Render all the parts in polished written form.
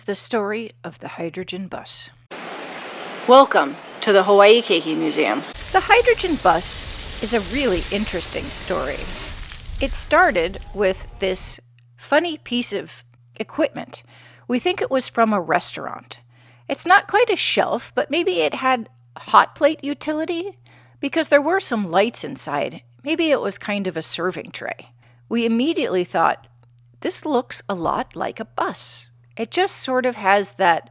the story of the hydrogen bus. Welcome to the Hawaii Keiki Museum. The hydrogen bus is a really interesting story. It started with this funny piece of equipment. We think it was from a restaurant. It's not quite a shelf, but maybe it had hot plate utility because there were some lights inside. Maybe it was kind of a serving tray. We immediately thought, this looks a lot like a bus. It just sort of has that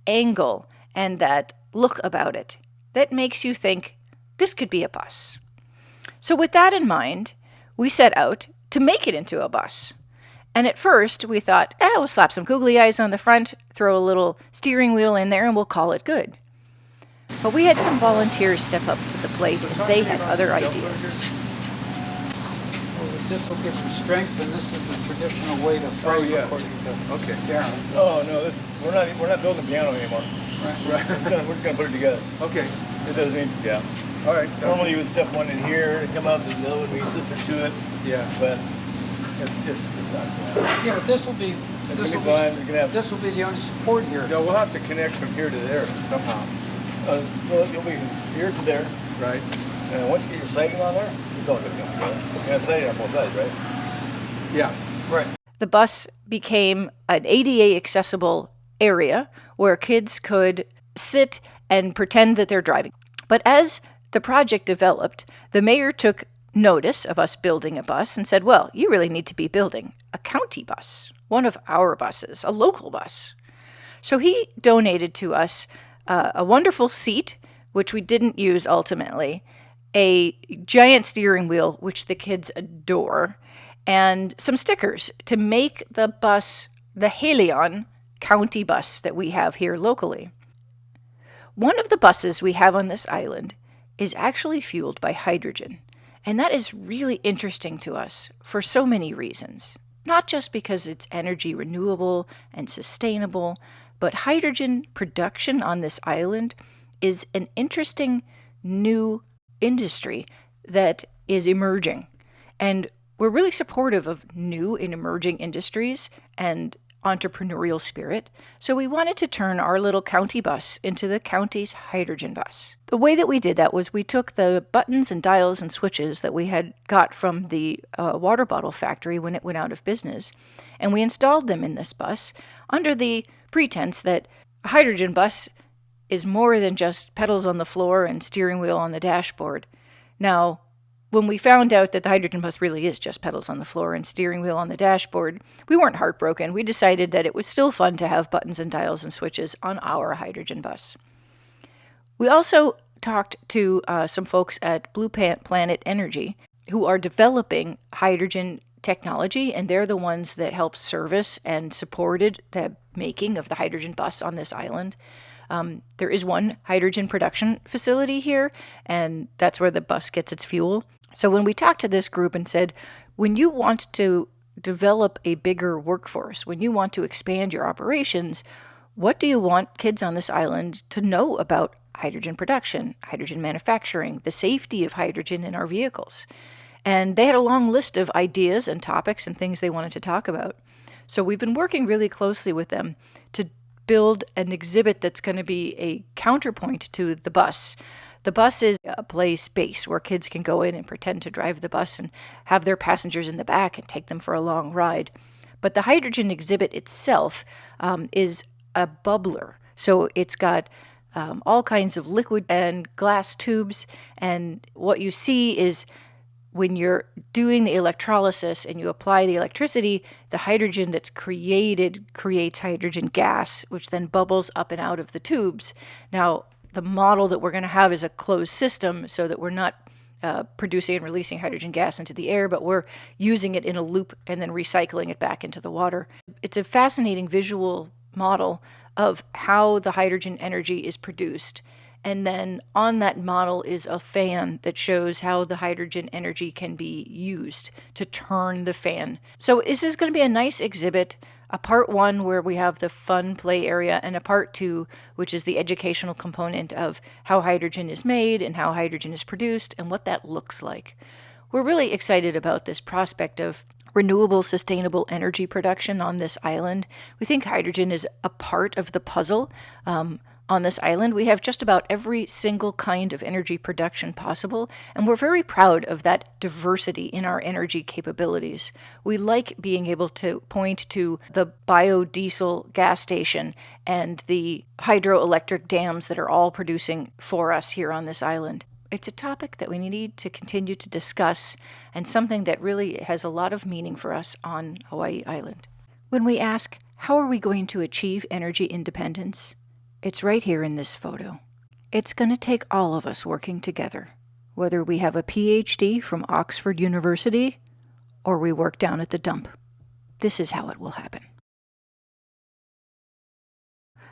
angle and that look about it that makes you think this could be a bus. So with that in mind, we set out to make it into a bus. And at first we thought, we'll slap some googly eyes on the front, throw a little steering wheel in there, and we'll call it good. But we had some volunteers step up to the plate, and they had other ideas. This will give some strength, and this is the traditional way to frame according to Darren. Oh no, we're not building a piano anymore. Right. We're just gonna put it together. Okay. It doesn't mean, yeah. All right. Normally you would step one in here and come out to the other one, you sister to it. Yeah. But it's not. Yeah, but this will be This will be the only support here. No, we'll have to connect from here to there somehow. Well, you'll be here to there. Right. And once you get your siding on there, it's all gonna come together. You have siding on both sides, right? Yeah. Right. The bus became an ADA accessible area where kids could sit and pretend that they're driving. But as the project developed, the mayor took notice of us building a bus and said, well, you really need to be building a county bus, one of our buses, a local bus. So he donated to us a wonderful seat, which we didn't use ultimately, a giant steering wheel, which the kids adore, and some stickers to make the bus the Helion county bus that we have here locally. One of the buses we have on this island is actually fueled by hydrogen, and that is really interesting to us for so many reasons. Not just because it's energy renewable and sustainable, but hydrogen production on this island is an interesting new industry that is emerging. And we're really supportive of new and emerging industries and entrepreneurial spirit, so we wanted to turn our little county bus into the county's hydrogen bus. The way that we did that was we took the buttons and dials and switches that we had got from the water bottle factory when it went out of business, and we installed them in this bus under the pretense that a hydrogen bus is more than just pedals on the floor and steering wheel on the dashboard. Now, when we found out that the hydrogen bus really is just pedals on the floor and steering wheel on the dashboard, we weren't heartbroken. We decided that it was still fun to have buttons and dials and switches on our hydrogen bus. We also talked to some folks at Blue Planet Energy who are developing hydrogen technology, and they're the ones that helped service and supported the making of the hydrogen bus on this island. There is one hydrogen production facility here, and that's where the bus gets its fuel. So when we talked to this group and said, when you want to develop a bigger workforce, when you want to expand your operations, what do you want kids on this island to know about hydrogen production, hydrogen manufacturing, the safety of hydrogen in our vehicles? And they had a long list of ideas and topics and things they wanted to talk about. So we've been working really closely with them to build an exhibit that's going to be a counterpoint to the bus. The bus is a play space where kids can go in and pretend to drive the bus and have their passengers in the back and take them for a long ride. But the hydrogen exhibit itself is a bubbler. So it's got all kinds of liquid and glass tubes. And what you see is when you're doing the electrolysis and you apply the electricity, the hydrogen that's created creates hydrogen gas, which then bubbles up and out of the tubes. Now, the model that we're going to have is a closed system so that we're not producing and releasing hydrogen gas into the air, but we're using it in a loop and then recycling it back into the water. It's a fascinating visual model of how the hydrogen energy is produced. And then on that model is a fan that shows how the hydrogen energy can be used to turn the fan. So this is going to be a nice exhibit, a part one where we have the fun play area, and a part two, which is the educational component of how hydrogen is made and how hydrogen is produced and what that looks like. We're really excited about this prospect of renewable, sustainable energy production on this island. We think hydrogen is a part of the puzzle. On this island, we have just about every single kind of energy production possible, and we're very proud of that diversity in our energy capabilities. We like being able to point to the biodiesel gas station and the hydroelectric dams that are all producing for us here on this island. It's a topic that we need to continue to discuss, and something that really has a lot of meaning for us on Hawaii Island. When we ask, how are we going to achieve energy independence? It's right here in this photo. It's going to take all of us working together, whether we have a PhD from Oxford University or we work down at the dump. This is how it will happen.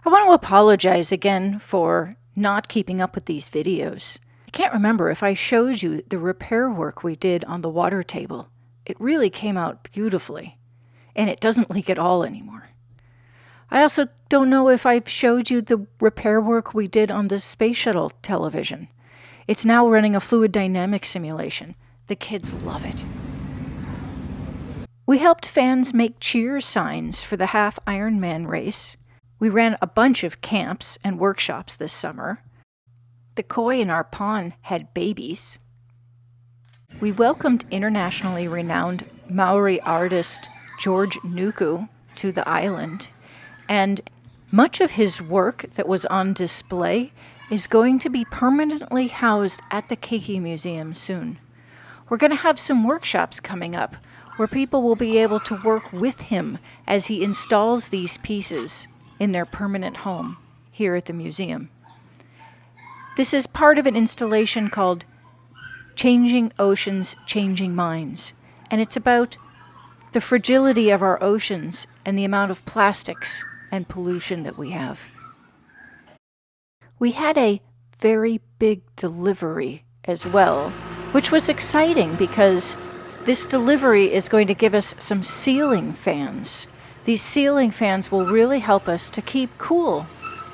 I want to apologize again for not keeping up with these videos. I can't remember if I showed you the repair work we did on the water table. It really came out beautifully, and it doesn't leak at all anymore. I also don't know if I've showed you the repair work we did on the space shuttle television. It's now running a fluid dynamics simulation. The kids love it. We helped fans make cheer signs for the half Ironman race. We ran a bunch of camps and workshops this summer. The koi in our pond had babies. We welcomed internationally renowned Maori artist George Nuku to the island. And much of his work that was on display is going to be permanently housed at the Keiki Museum soon. We're going to have some workshops coming up where people will be able to work with him as he installs these pieces in their permanent home here at the museum. This is part of an installation called Changing Oceans, Changing Minds, and it's about the fragility of our oceans and the amount of plastics and pollution that we have. We had a very big delivery as well, which was exciting because this delivery is going to give us some ceiling fans. These ceiling fans will really help us to keep cool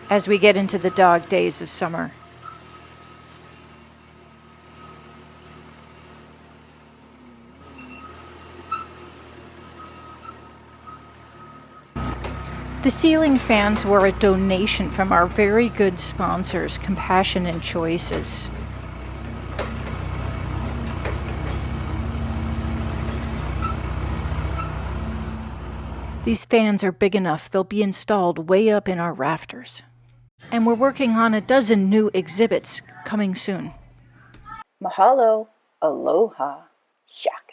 as we get into the dog days of summer. The ceiling fans were a donation from our very good sponsors, Compassion and Choices. These fans are big enough, they'll be installed way up in our rafters. And we're working on a dozen new exhibits coming soon. Mahalo, aloha, shaka.